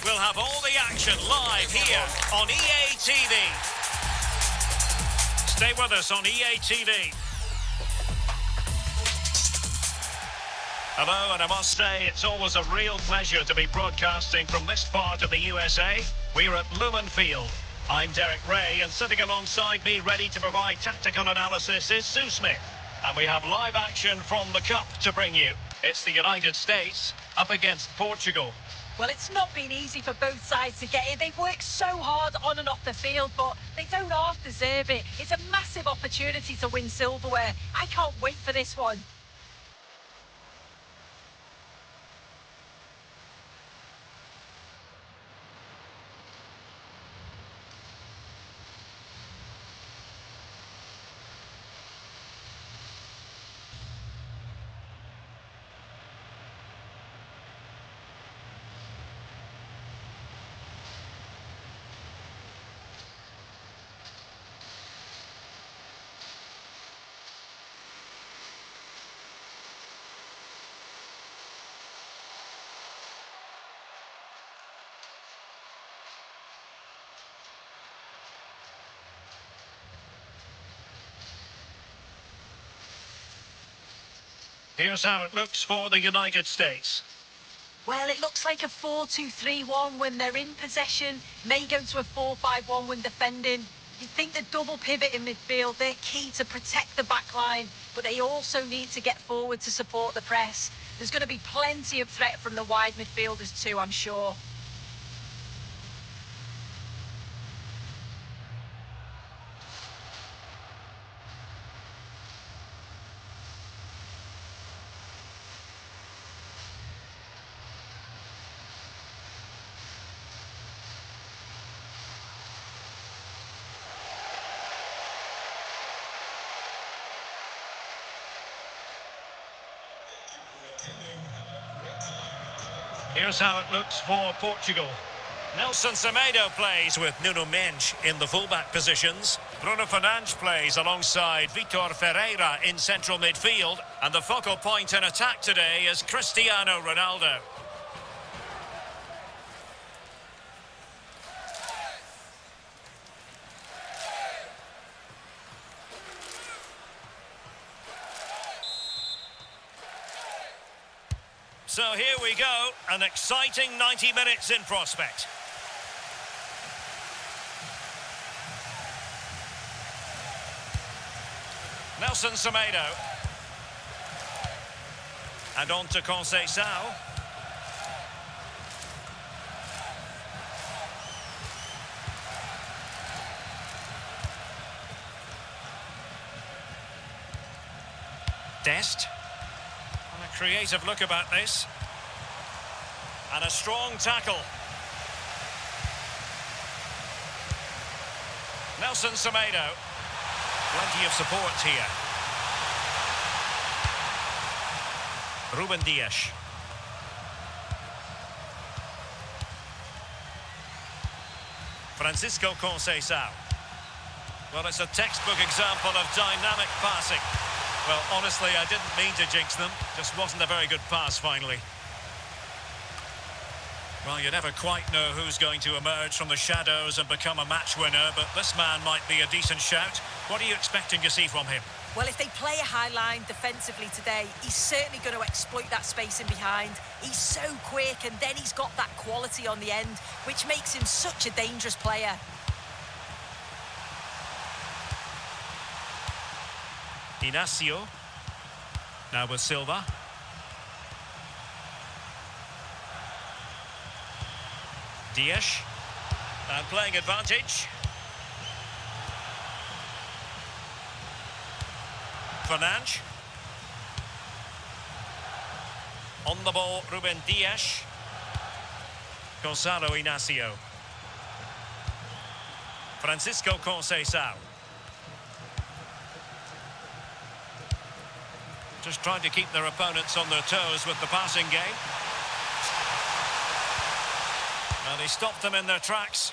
We'll have all the action live here on EA TV. Stay with us on EA TV. Hello, and I must say it's always a real pleasure to be broadcasting from this part of the USA. We're at Lumen Field. I'm Derek Ray, and sitting alongside me ready to provide tactical analysis is Sue Smith. And we have live action from the Cup to bring you. It's the United States up against Portugal. Well, it's not been easy for both sides to get in. They've worked so hard on and off the field, but they don't half deserve it. It's a massive opportunity to win silverware. I can't wait for this one. Here's how it looks for the United States. Well, it looks like a 4-2-3-1 when they're in possession. May go to a 4-5-1 when defending. You think the double pivot in midfield, they're key to protect the back line, but they also need to get forward to support the press. There's going to be plenty of threat from the wide midfielders too, I'm sure. Here's how it looks for Portugal. Nelson Semedo plays with Nuno Mendes in the fullback positions. Bruno Fernandes plays alongside Vitor Ferreira in central midfield. And the focal point in attack today is Cristiano Ronaldo. So here we go, an exciting 90 minutes in prospect. Nelson Semedo. And on to Conceição. Dest. A creative look about this. And a strong tackle. Nelson Semedo. Plenty of support here. Ruben Dias. Francisco Conceição. Well, it's a textbook example of dynamic passing. Well, honestly, I didn't mean to jinx them. Just wasn't a very good pass, finally. Well, you never quite know who's going to emerge from the shadows and become a match winner, but this man might be a decent shout. What are you expecting to see from him? Well, if they play a high line defensively today, he's certainly going to exploit that space in behind. He's so quick, and then he's got that quality on the end, which makes him such a dangerous player. Inacio. Now with Silva. Dias. And playing advantage. Fernandes. On the ball, Ruben Dias. Gonzalo Inacio. Francisco Conceição. Just trying to keep their opponents on their toes with the passing game. Well, they stopped them in their tracks.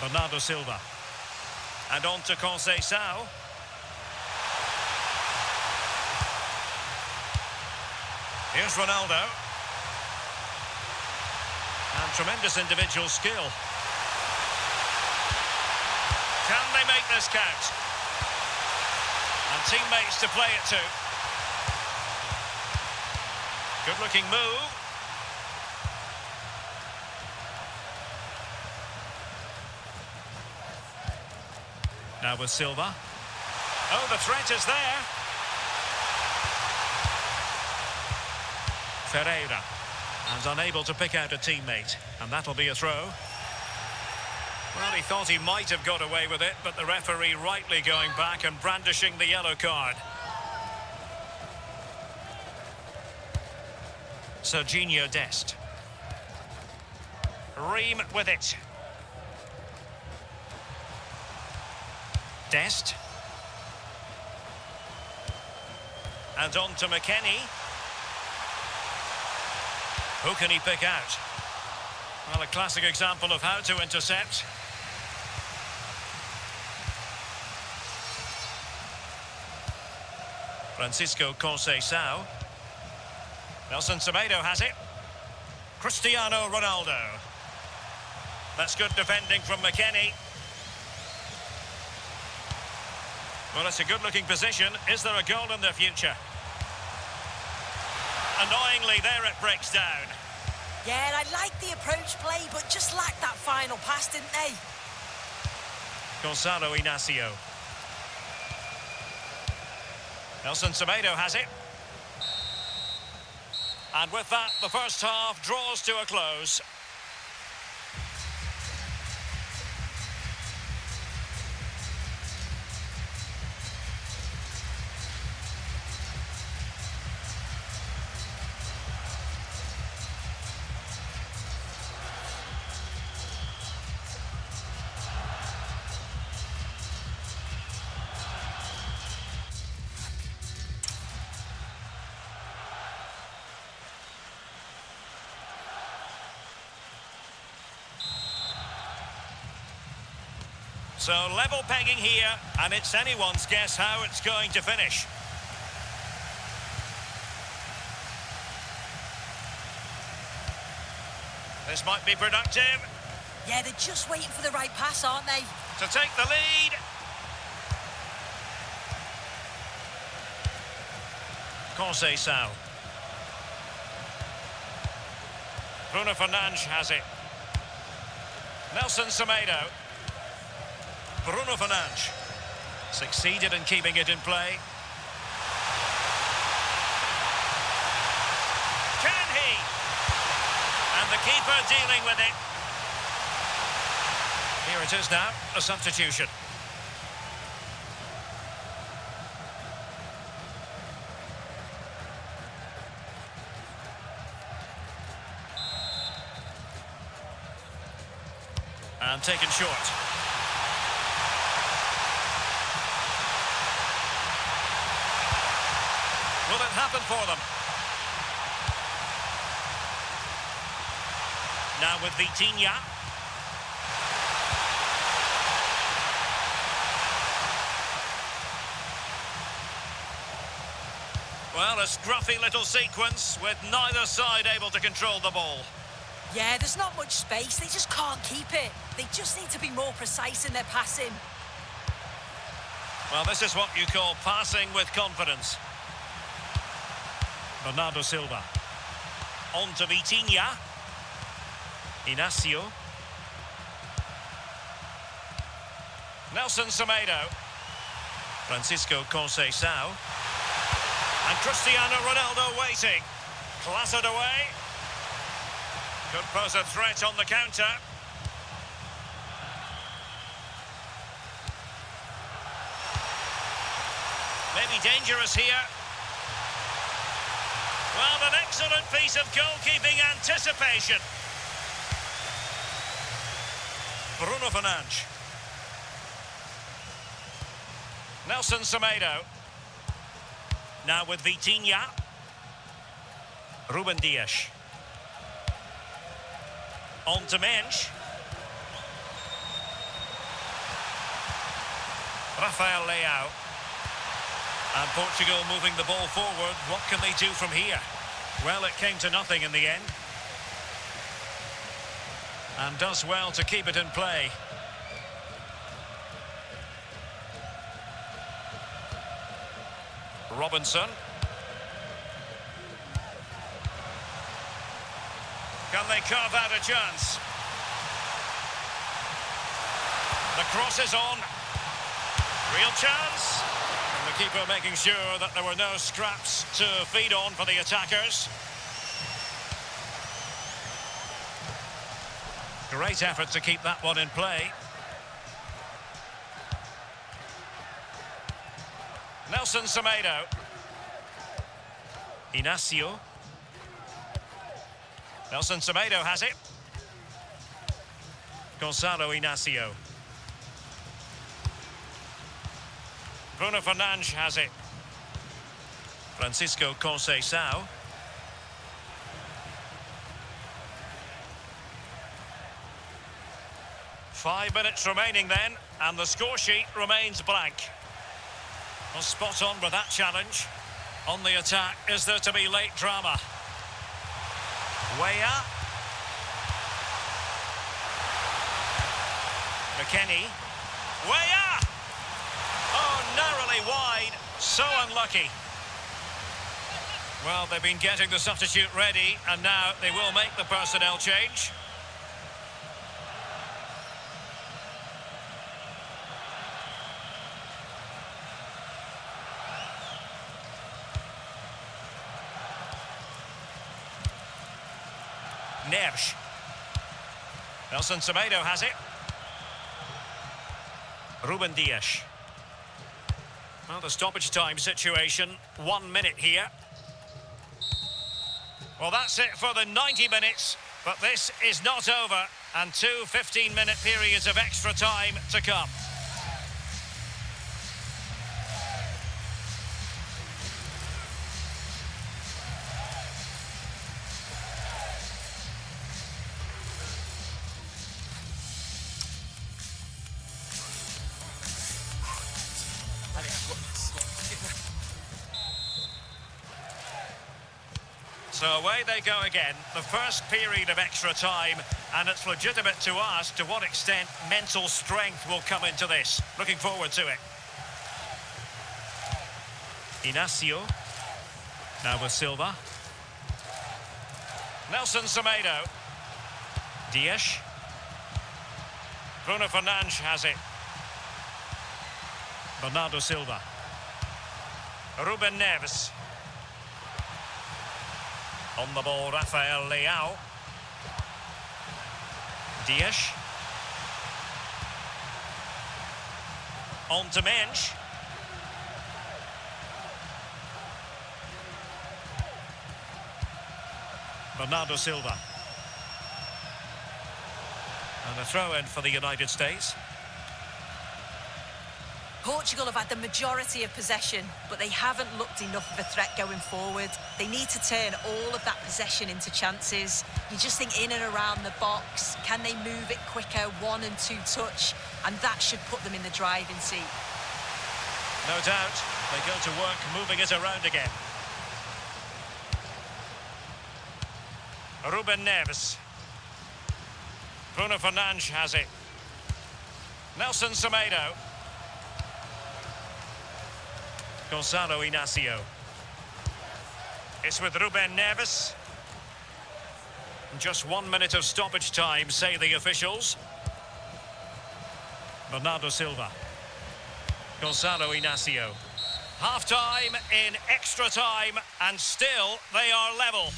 Bernardo Silva. And on to Conceição. Here's Ronaldo. And tremendous individual skill. Can they make this count? And teammates to play it to. Good looking move. Now with Silva. Oh, the threat is there. Ferreira. And unable to pick out a teammate. And that'll be a throw. Well, he thought he might have got away with it, but the referee rightly going back and brandishing the yellow card. Serginho Dest. Ream with it. Dest. And on to McKennie. Who can he pick out? Well, a classic example of how to intercept. Francisco Conceição. Nelson Semedo has it. Cristiano Ronaldo. That's good defending from McKennie. Well, it's a good-looking position. Is there a goal in their future? Annoyingly, there it breaks down. Yeah, I like the approach play, but just lacked that final pass, didn't they? Gonzalo Inacio. Nelson Semedo has it. And with that, the first half draws to a close. So level pegging here, and it's anyone's guess how it's going to finish. This might be productive. Yeah, they're just waiting for the right pass, aren't they? To take the lead. Conceição. Bruno Fernandes has it. Nelson Semedo. Bruno Fernandes succeeded in keeping it in play. Can he? And the keeper dealing with it. Here it is now, a substitution. And taken short. Will it happen for them? Now with Vitinha. Well, a scruffy little sequence with neither side able to control the ball. Yeah, there's not much space. They just can't keep it. They just need to be more precise in their passing. Well, this is what you call passing with confidence. Bernardo Silva. On to Vitinha. Inacio. Nelson Semedo. Francisco Conceição. And Cristiano Ronaldo waiting. Clattered away. Could pose a threat on the counter. Maybe dangerous here. Well, an excellent piece of goalkeeping anticipation. Bruno Fernandes. Nelson Semedo. Now with Vitinha. Ruben Dias. On to Mensch. Rafael Leao. And Portugal moving the ball forward. What can they do from here? Well, it came to nothing in the end. And does well to keep it in play. Robinson. Can they carve out a chance? The cross is on. Real chance. And the keeper making sure that there were no scraps to feed on for the attackers. Great effort to keep that one in play. Nelson Semedo. Inacio. Nelson Semedo has it. Gonzalo Inacio. Bruno Fernandes has it. Francisco Conceição. Five minutes remaining then, and the score sheet remains blank. Well, spot on with that challenge. On the attack, is there to be late drama? Weah. McKennie. Weah! Oh, narrowly wide. So unlucky. Well, they've been getting the substitute ready, and now they will make the personnel change. Neves. Nelson Semedo has it. Ruben Dias. Well, the stoppage time situation, 1 minute here. Well, that's it for the 90 minutes, but this is not over, and two 15-minute periods of extra time to come. So away they go again, the first period of extra time, and it's legitimate to ask to what extent mental strength will come into this. Looking forward to it. Inacio. Now with Silva. Nelson Semedo. Dias. Bruno Fernandes has it. Bernardo Silva. Ruben Neves. On the ball, Rafael Leao. Dias. On to Mensch. Bernardo Silva. And a throw-in for the United States. Portugal have had the majority of possession, but they haven't looked enough of a threat going forward. They need to turn all of that possession into chances. You just think in and around the box, can they move it quicker, 1 and 2 touch, and that should put them in the driving seat. No doubt, they go to work moving it around again. Ruben Neves. Bruno Fernandes has it. Nelson Semedo. Gonzalo Inacio. It's with Ruben Neves. Just 1 minute of stoppage time, say the officials. Bernardo Silva. Gonzalo Inacio. Half-time in extra time, and still they are level.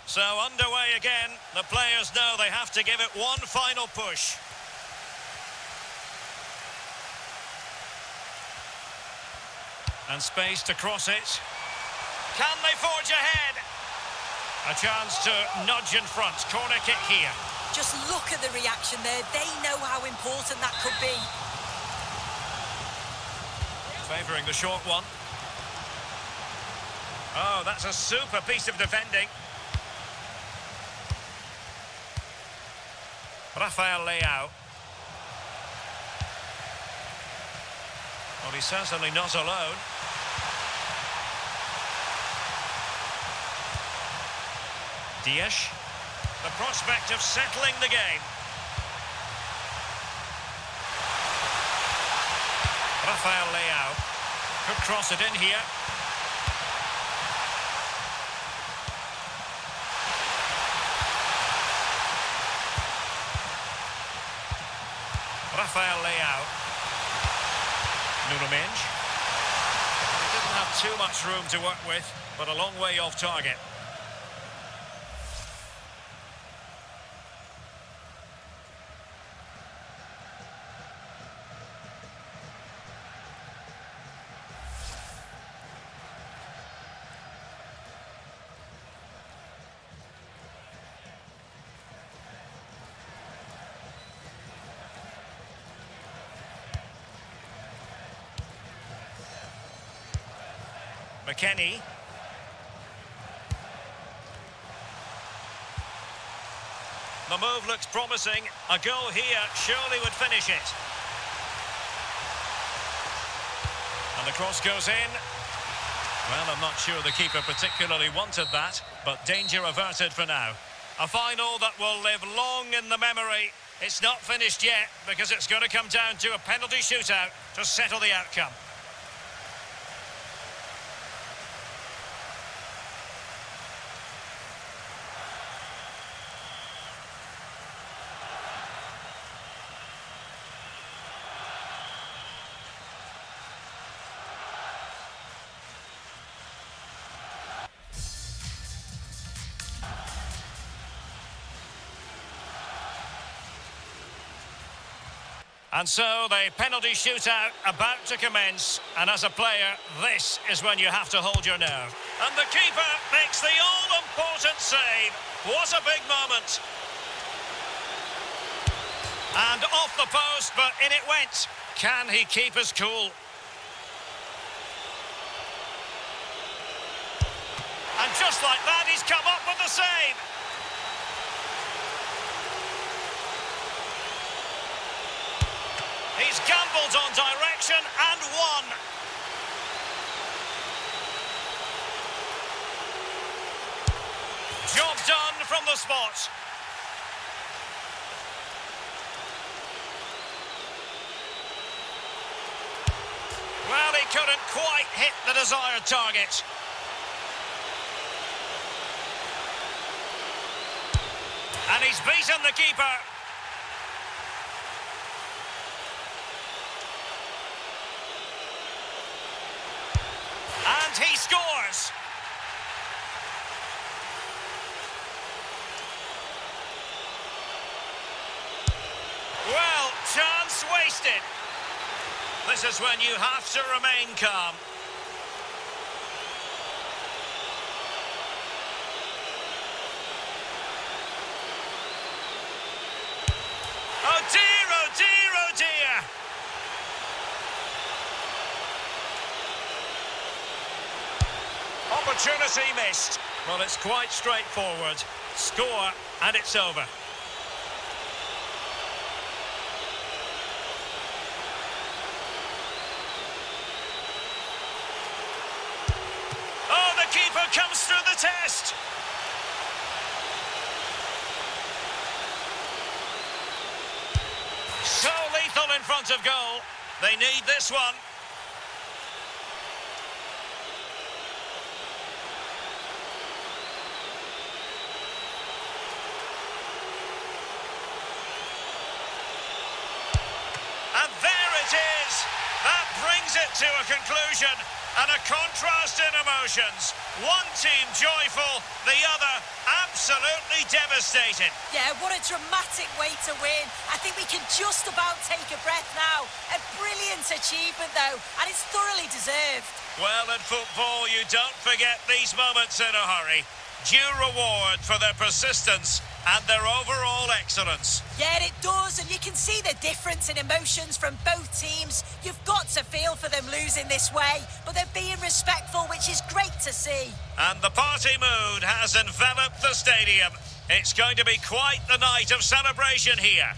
So underway again, the players know they have to give it one final push. And space to cross it. Can they forge ahead? A chance to nudge in front. Corner kick here. Just look at the reaction there. They know how important that could be. Favouring the short one. Oh, that's a super piece of defending. Rafael Leao. Well, he's certainly not alone. Dias. The prospect of settling the game. Rafael Leao. Could cross it in here. Rafael Leao. Nuno Mendes. He didn't have too much room to work with, but a long way off target. McKennie. The move looks promising. A goal here surely would finish it. And the cross goes in. Well, I'm not sure the keeper particularly wanted that, but danger averted for now. A final that will live long in the memory. It's not finished yet because it's going to come down to a penalty shootout to settle the outcome. And so the penalty shootout about to commence, and as a player, this is when you have to hold your nerve. And the keeper makes the all-important save. What a big moment. And off the post, but in it went. Can he keep his cool? And just like that, he's come up with the save. He's gambled on direction and won. Job done from the spot. Well, he couldn't quite hit the desired target. And he's beaten the keeper. And he scores. Well, chance wasted. This is when you have to remain calm. Oh dear, oh dear, oh dear. Opportunity missed. Well, it's quite straightforward. Score, and it's over. Oh, the keeper comes through the test. So lethal in front of goal. They need this one. And there it is. That brings it to a conclusion. And a contrast in emotions. One team joyful, the other absolutely devastated. Yeah, what a dramatic way to win. I think we can just about take a breath now. A brilliant achievement, though, and it's thoroughly deserved. Well, in football, you don't forget these moments in a hurry. due reward for their persistence and their overall excellence. Yeah, it does, and you can see the difference in emotions from both teams. You've got to feel for them losing this way, but they're being respectful, which is great to see. And the party mood has enveloped the stadium. It's going to be quite the night of celebration here.